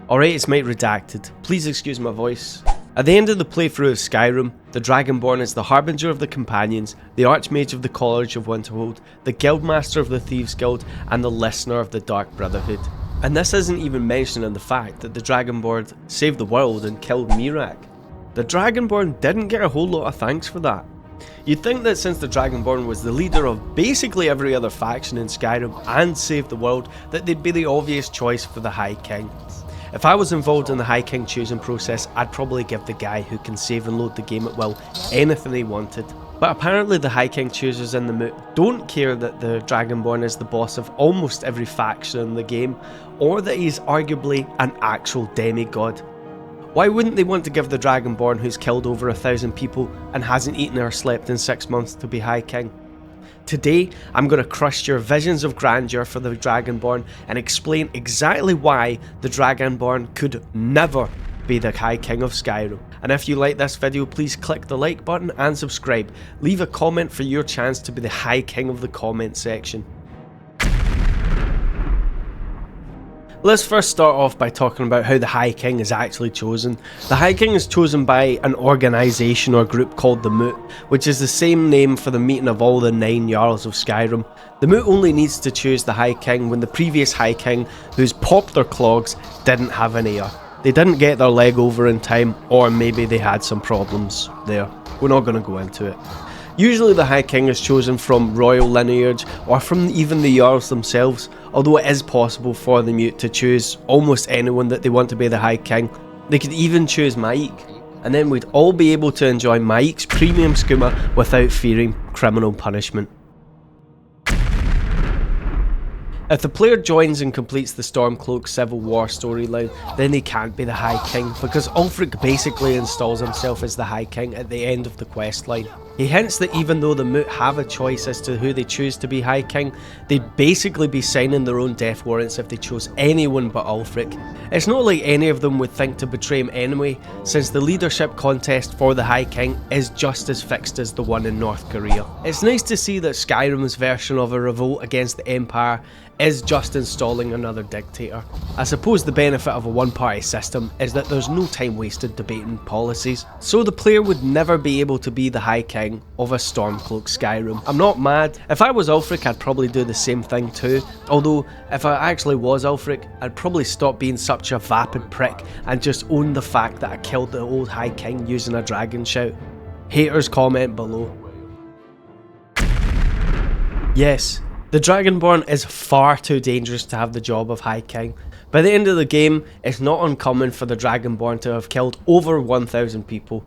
Alright, it's Mate Redacted. Please excuse my voice. At the end of the playthrough of Skyrim, the Dragonborn is the Harbinger of the Companions, the Archmage of the College of Winterhold, the Guildmaster of the Thieves Guild, and the Listener of the Dark Brotherhood. And this isn't even mentioning the fact that the Dragonborn saved the world and killed Mirak. The Dragonborn didn't get a whole lot of thanks for that. You'd think that since the Dragonborn was the leader of basically every other faction in Skyrim and saved the world, that they'd be the obvious choice for the High King. If I was involved in the High King choosing process, I'd probably give the guy who can save and load the game at will anything he wanted. But apparently the High King choosers in the moot don't care that the Dragonborn is the boss of almost every faction in the game, or that he's arguably an actual demigod. Why wouldn't they want to give the Dragonborn who's killed over 1,000 people and hasn't eaten or slept in 6 months to be High King? Today, I'm going to crush your visions of grandeur for the Dragonborn and explain exactly why the Dragonborn could never be the High King of Skyrim. And if you like this video, please click the like button and subscribe. Leave a comment for your chance to be the High King of the comment section. Let's first start off by talking about how the High King is actually chosen. The High King is chosen by an organisation or group called the Moot, which is the same name for the meeting of all the 9 Jarls of Skyrim. The Moot only needs to choose the High King when the previous High King, who's popped their clogs, didn't have an heir. They didn't get their leg over in time, or maybe they had some problems there. We're not going to go into it. Usually the High King is chosen from royal lineage or from even the Jarls themselves, although it is possible for the Moot to choose almost anyone that they want to be the High King. They could even choose Maik, and then we'd all be able to enjoy Maik's premium skooma without fearing criminal punishment. If the player joins and completes the Stormcloaks Civil War storyline, then they can't be the High King, because Ulfric basically installs himself as the High King at the end of the questline. He hints that even though the Moot have a choice as to who they choose to be High King, they'd basically be signing their own death warrants if they chose anyone but Ulfric. It's not like any of them would think to betray him anyway, since the leadership contest for the High King is just as fixed as the one in North Korea. It's nice to see that Skyrim's version of a revolt against the Empire is just installing another dictator. I suppose the benefit of a one-party system is that there's no time wasted debating policies, so the player would never be able to be the High King of a Stormcloak Skyrim. I'm not mad. If I was Ulfric, I'd probably do the same thing too, although if I actually was Ulfric, I'd probably stop being such a vapid prick and just own the fact that I killed the old High King using a dragon shout. Haters comment below. Yes, the Dragonborn is far too dangerous to have the job of High King. By the end of the game, it's not uncommon for the Dragonborn to have killed over 1,000 people.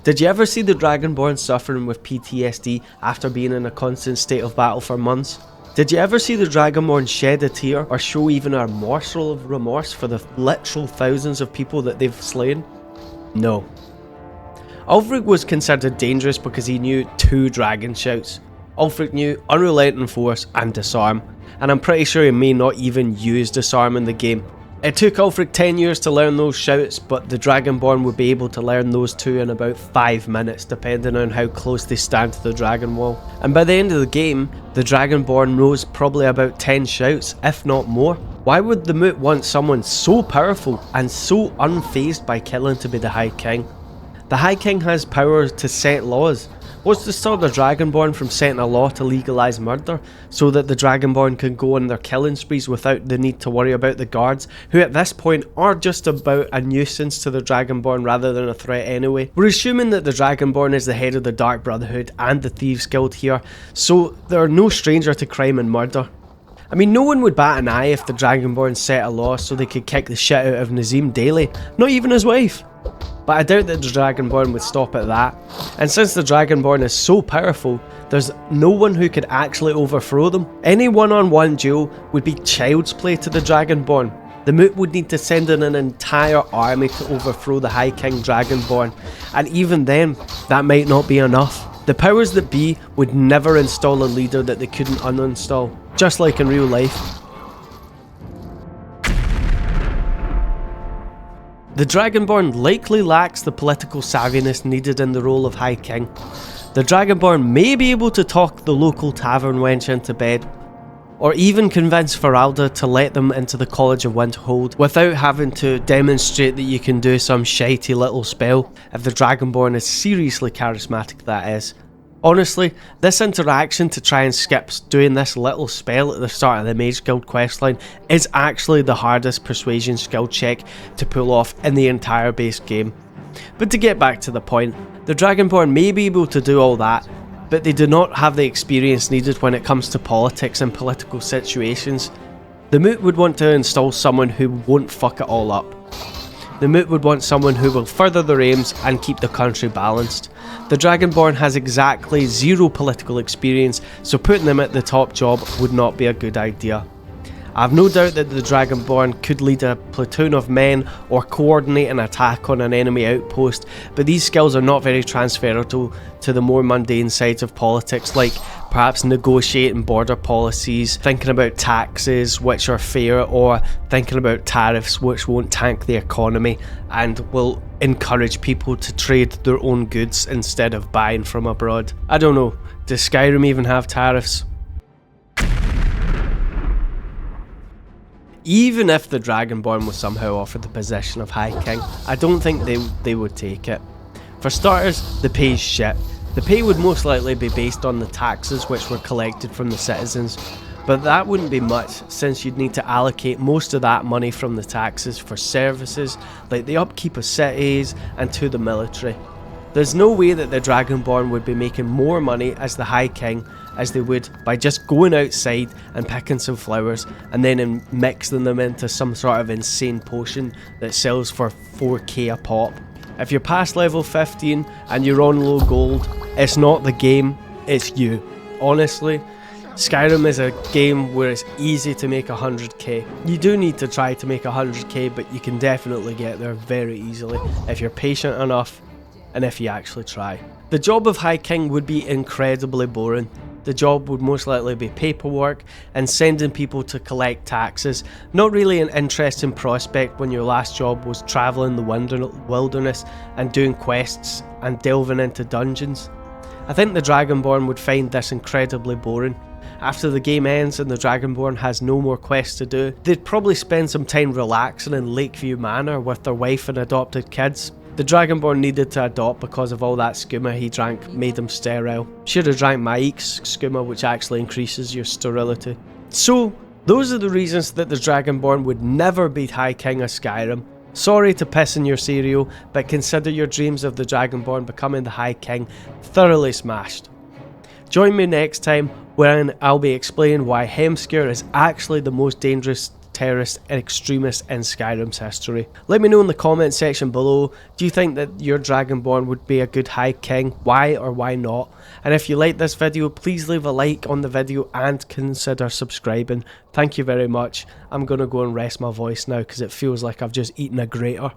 Did you ever see the Dragonborn suffering with PTSD after being in a constant state of battle for months? Did you ever see the Dragonborn shed a tear or show even a morsel of remorse for the literal thousands of people that they've slain? No. Ulfric was considered dangerous because he knew 2 dragon shouts. Ulfric knew Unrelenting Force and Disarm, and I'm pretty sure he may not even use Disarm in the game. It took Ulfric 10 years to learn those shouts, but the Dragonborn would be able to learn those 2 in about 5 minutes, depending on how close they stand to the Dragon Wall. And by the end of the game, the Dragonborn knows probably about 10 shouts, if not more. Why would the Moot want someone so powerful and so unfazed by killing to be the High King? The High King has power to set laws. What's to stop the Dragonborn from setting a law to legalise murder, so that the Dragonborn can go on their killing sprees without the need to worry about the guards, who at this point are just about a nuisance to the Dragonborn rather than a threat anyway? We're assuming that the Dragonborn is the head of the Dark Brotherhood and the Thieves Guild here, so they're no stranger to crime and murder. I mean, no one would bat an eye if the Dragonborn set a law so they could kick the shit out of Nazim daily, not even his wife. But I doubt that the Dragonborn would stop at that, and since the Dragonborn is so powerful, there's no one who could actually overthrow them. Any one-on-one duel would be child's play to the Dragonborn. The Moot would need to send in an entire army to overthrow the High King Dragonborn, and even then, that might not be enough. The powers that be would never install a leader that they couldn't uninstall, just like in real life. The Dragonborn likely lacks the political savviness needed in the role of High King. The Dragonborn may be able to talk the local tavern wench into bed, or even convince Feralda to let them into the College of Winterhold without having to demonstrate that you can do some shitey little spell, if the Dragonborn is seriously charismatic, that is. Honestly, this interaction to try and skip doing this little spell at the start of the Mage Guild questline is actually the hardest persuasion skill check to pull off in the entire base game. But to get back to the point, the Dragonborn may be able to do all that, but they do not have the experience needed when it comes to politics and political situations. The Moot would want to install someone who won't fuck it all up. The Moot would want someone who will further their aims and keep the country balanced. The Dragonborn has exactly zero political experience, so putting them at the top job would not be a good idea. I have no doubt that the Dragonborn could lead a platoon of men or coordinate an attack on an enemy outpost, but these skills are not very transferable to the more mundane sides of politics, like perhaps negotiating border policies, thinking about taxes which are fair, or thinking about tariffs which won't tank the economy and will encourage people to trade their own goods instead of buying from abroad. I don't know, does Skyrim even have tariffs? Even if the Dragonborn was somehow offered the position of High King, I don't think they would take it. For starters, the pay's shit. The pay would most likely be based on the taxes which were collected from the citizens, but that wouldn't be much since you'd need to allocate most of that money from the taxes for services like the upkeep of cities and to the military. There's no way that the Dragonborn would be making more money as the High King as they would by just going outside and picking some flowers and then mixing them into some sort of insane potion that sells for 4k a pop. If you're past level 15 and you're on low gold, it's not the game, it's you. Honestly, Skyrim is a game where it's easy to make 100k. You do need to try to make 100k, but you can definitely get there very easily if you're patient enough and if you actually try. The job of High King would be incredibly boring. The job would most likely be paperwork and sending people to collect taxes. Not really an interesting prospect when your last job was travelling the wilderness and doing quests and delving into dungeons. I think the Dragonborn would find this incredibly boring. After the game ends and the Dragonborn has no more quests to do, they'd probably spend some time relaxing in Lakeview Manor with their wife and adopted kids. The Dragonborn needed to adopt because of all that skooma he drank made him sterile. Should have drank Mike's skooma, which actually increases your sterility. So, those are the reasons that the Dragonborn would never be High King of Skyrim. Sorry to piss in your cereal, but consider your dreams of the Dragonborn becoming the High King thoroughly smashed. Join me next time when I'll be explaining why Hemskir is actually the most dangerous terrorist and extremist in Skyrim's history. Let me know in the comment section below, do you think that your Dragonborn would be a good High King? Why or why not? And if you like this video, please leave a like on the video and consider subscribing. Thank you very much. I'm gonna go and rest my voice now because it feels like I've just eaten a grater.